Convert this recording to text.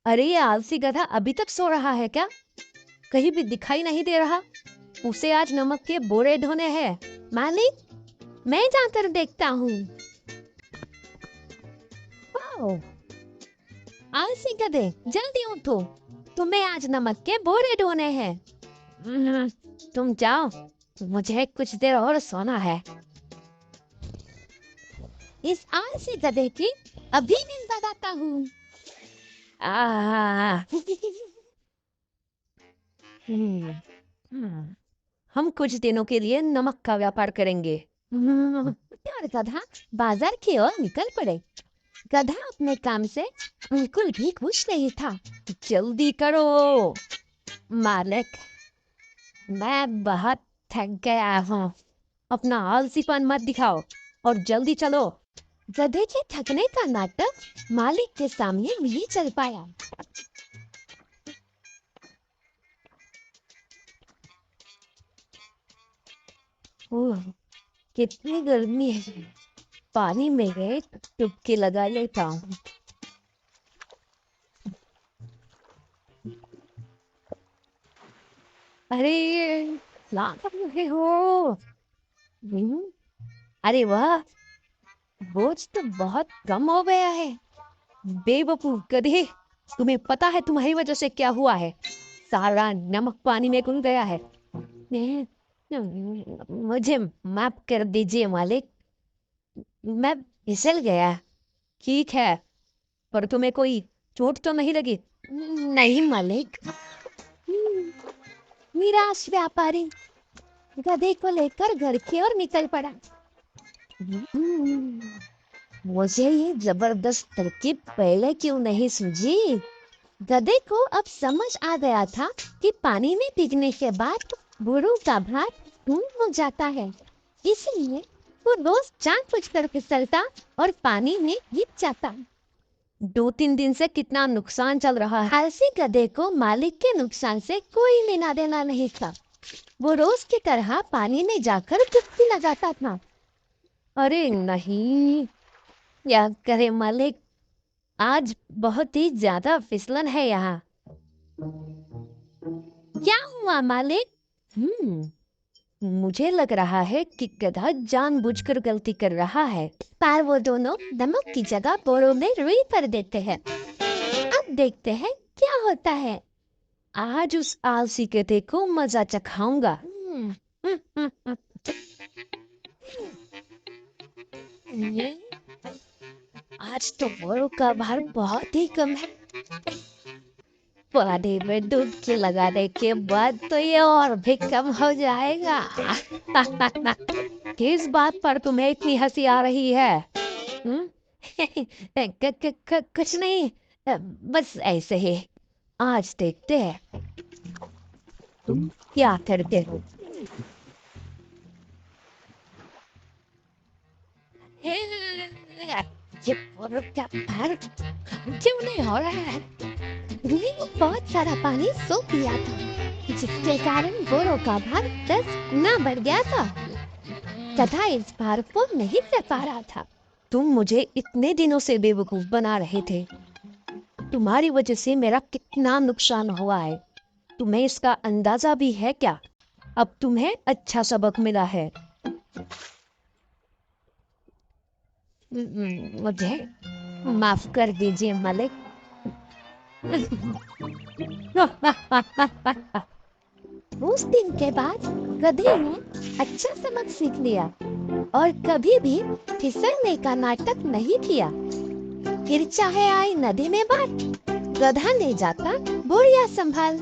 अरे ये आलसी गधा अभी तक सो रहा है क्या? कहीं भी दिखाई नहीं दे रहा। उसे आज नमक के बोरे ढोने हैं। मालिक, मैं जाकर देखता हूँ। वाओ, आलसी गधे, जल्दी उठो, तुम्हें आज नमक के बोरे ढोने हैं। हम्म, तुम जाओ, मुझे कुछ देर और सोना है। इस आलसी गधे की अभी नींद लगाता हूँ। आह, हम्म, हम्म, हम कुछ दिनों के लिए नमक का व्यापार करेंगे। और गधा बाजार की ओर निकल पड़े। गधा अपने काम से बिल्कुल भी खुश नहीं था। जल्दी करो मालिक, मैं बहुत थक गया हूँ। अपना आलसीपन मत दिखाओ और जल्दी चलो। गधे के थकने का नाटक मालिक के सामने नहीं चल पाया। ओह, कितनी गर्मी है। पानी में गए डुबकी लगा लेता हूँ। अरे, लाख रहे हो। हम्म, अरे वाह, बोझ तो बहुत कम हो गया है। बेवकूफ गधे, तुम्हें पता है तुम्हारी वजह से क्या हुआ है? सारा नमक पानी में घुल गया है। मुझे माफ कर दीजिए मालिक, मैं फिसल गया। ठीक है, पर तुम्हें कोई चोट तो नहीं लगी? नहीं मालिक। निराश व्यापारी गधे को लेकर घर की ओर निकल पड़ा। मुझे ये जबरदस्त तरकीब पहले क्यों नहीं सूझी? गधे को अब समझ आ गया था कि पानी में भीगने के बाद बुरों का भार दूर हो जाता है। इसलिए वो रोज जानबूझकर फिसलता और पानी में गिर जाता। 2-3 दिन से कितना नुकसान चल रहा है। आलसी गधे को मालिक के नुकसान से कोई लेना देना नहीं था। वो रोज की तरह पानी में जाकर डुबकी लगाता था। अरे नहीं, क्या करे मालिक, आज बहुत ही ज्यादा फिसलन है यहाँ। क्या हुआ मालिक? मुझे लग रहा है कि गधा जानबूझकर गलती कर रहा है। पर वो दोनों नमक की जगह बोरों में रुई भर देते हैं। अब देखते हैं क्या होता है। आज उस आलसी गधे को मजा चखाऊंगा। आज तो बोरों का भार बहुत ही कम है। पानी में डुबकी लगाने के बाद तो ये और भी कम हो जाएगा। किस बात पर तुम्हें इतनी हंसी आ रही है? हम्म? कुछ नहीं, बस ऐसे ही। आज देखते हैं तुम क्या करते हो। ये बोरों का भार क्यों नहीं हो रहा है? मैंने बहुत सारा पानी सोख लिया था, जिसके कारण बोरों का भार 10 गुना बढ़ गया था। गधा इस भार को नहीं सह पा रहा था। तुम मुझे इतने दिनों से बेवकूफ बना रहे थे। तुम्हारी वजह से मेरा कितना नुकसान हुआ है, तुम्हें इसका अंदाजा भी है क्या? अब तुम्हें अच्छा सबक मिला है। मुझे माफ कर दीजिए मालिक। उस दिन के बाद गधे ने अच्छा सबक सीख लिया और कभी भी फिसलने का नाटक नहीं किया। फिर चाहे आई नदी में बात, गधा ले जाता बोरिया संभाल।